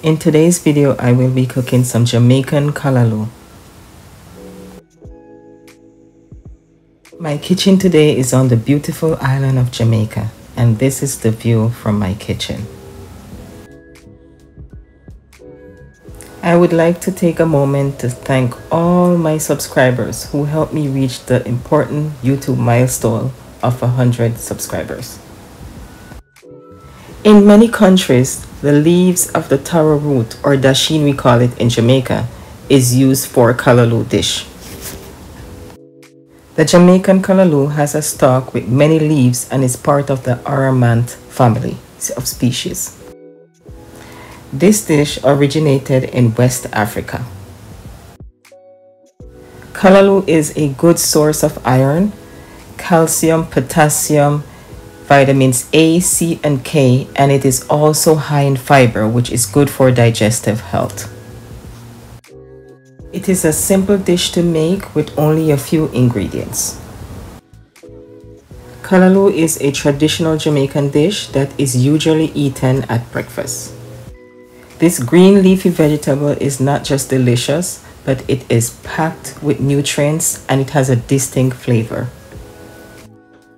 In today's video, I will be cooking some Jamaican callaloo. My kitchen today is on the beautiful island of Jamaica, and this is the view from my kitchen. I would like to take a moment to thank all my subscribers who helped me reach the important YouTube milestone of 100 subscribers. In many countries, the leaves of the taro root, or dasheen we call it in Jamaica, is used for callaloo dish. The Jamaican callaloo has a stalk with many leaves and is part of the Aramant family of species. This dish originated in West Africa. Callaloo is a good source of iron, calcium, potassium, vitamins A, C, and K, and it is also high in fiber, which is good for digestive health. It is a simple dish to make with only a few ingredients. Callaloo is a traditional Jamaican dish that is usually eaten at breakfast. This green leafy vegetable is not just delicious, but it is packed with nutrients and it has a distinct flavor.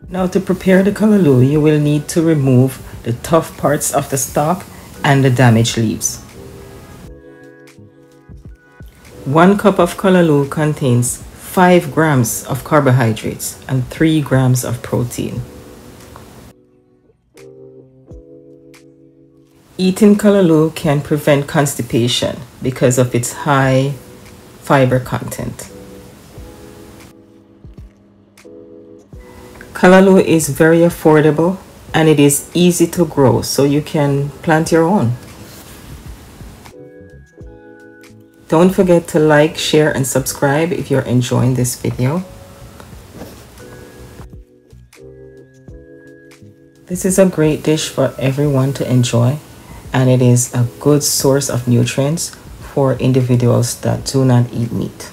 Now, to prepare the callaloo, you will need to remove the tough parts of the stalk and the damaged leaves. 1 cup of callaloo contains 5 grams of carbohydrates and 3 grams of protein. Eating callaloo can prevent constipation because of its high fiber content. Callaloo is very affordable and it is easy to grow, so you can plant your own. Don't forget to like, share, and subscribe if you're enjoying this video. This is a great dish for everyone to enjoy, and it is a good source of nutrients for individuals that do not eat meat.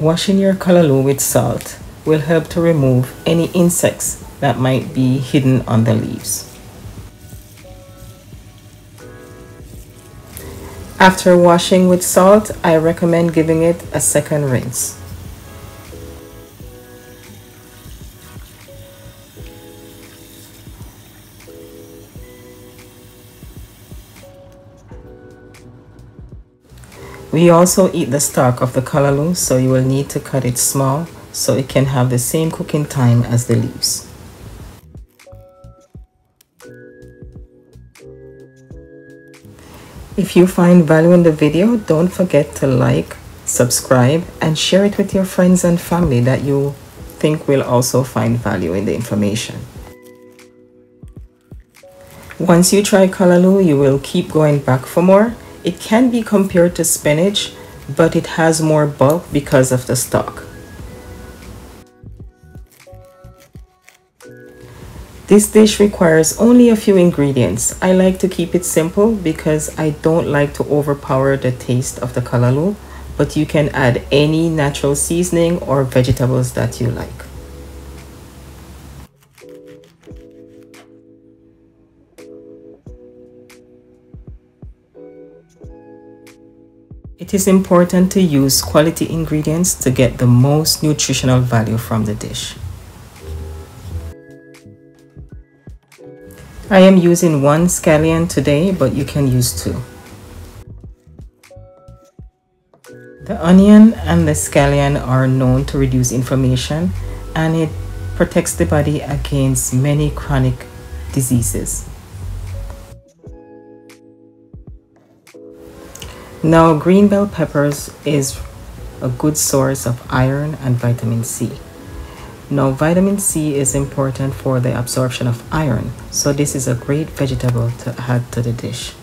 Washing your callaloo with salt will help to remove any insects that might be hidden on the leaves. After washing with salt, I recommend giving it a second rinse. We also eat the stalk of the callaloo, so you will need to cut it small so it can have the same cooking time as the leaves. If you find value in the video, don't forget to like, subscribe, and share it with your friends and family that you think will also find value in the information. Once you try callaloo, you will keep going back for more. It can be compared to spinach, but it has more bulk because of the stalk. This dish requires only a few ingredients. I like to keep it simple because I don't like to overpower the taste of the callaloo, but you can add any natural seasoning or vegetables that you like. It is important to use quality ingredients to get the most nutritional value from the dish. I am using 1 scallion today, but you can use 2. The onion and the scallion are known to reduce inflammation, and it protects the body against many chronic diseases. Now, green bell peppers is a good source of iron and vitamin C. Now, vitamin C is important for the absorption of iron, so this is a great vegetable to add to the dish.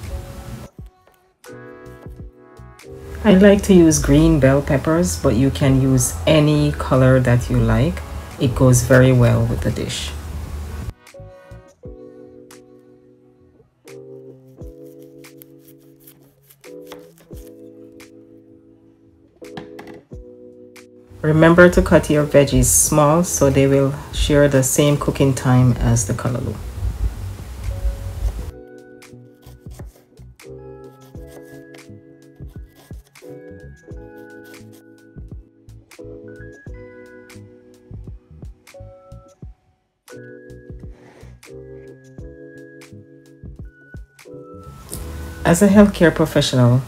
I like to use green bell peppers, but you can use any color that you like. It goes very well with the dish. Remember to cut your veggies small so they will share the same cooking time as the callaloo. As a healthcare professional,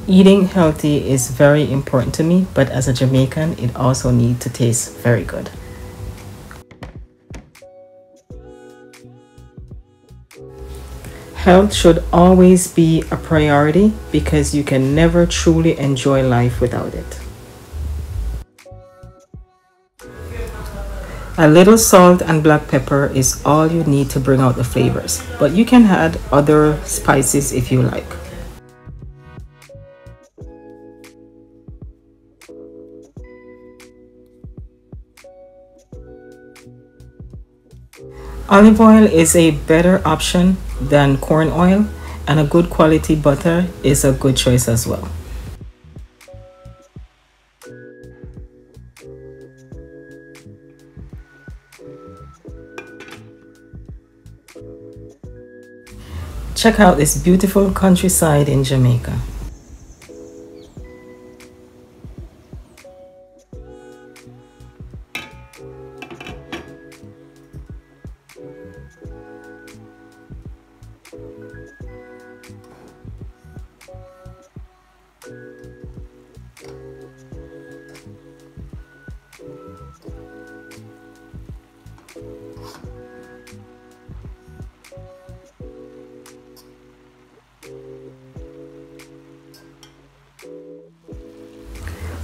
eating healthy is very important to me, but as a Jamaican, it also needs to taste very good. Health should always be a priority because you can never truly enjoy life without it. A little salt and black pepper is all you need to bring out the flavors, but you can add other spices if you like. Olive oil is a better option than corn oil, and a good quality butter is a good choice as well. Check out this beautiful countryside in Jamaica.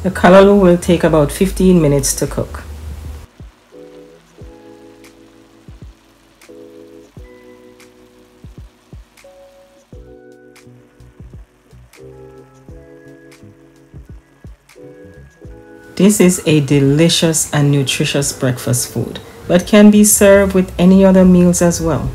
The callaloo will take about 15 minutes to cook. This is a delicious and nutritious breakfast food, but can be served with any other meals as well.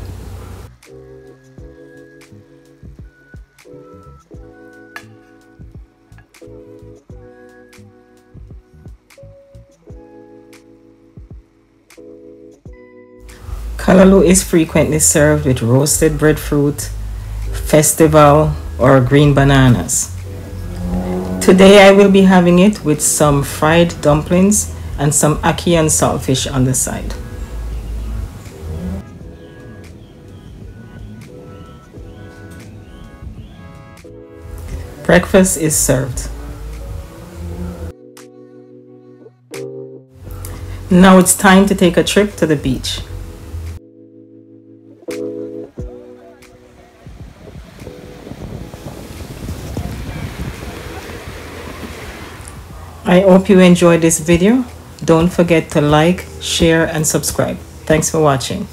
Callaloo is frequently served with roasted breadfruit, festival, or green bananas. Today I will be having it with some fried dumplings and some ackee and saltfish on the side. Breakfast is served. Now it's time to take a trip to the beach. I hope you enjoyed this video. Don't forget to like, share, and subscribe. Thanks for watching.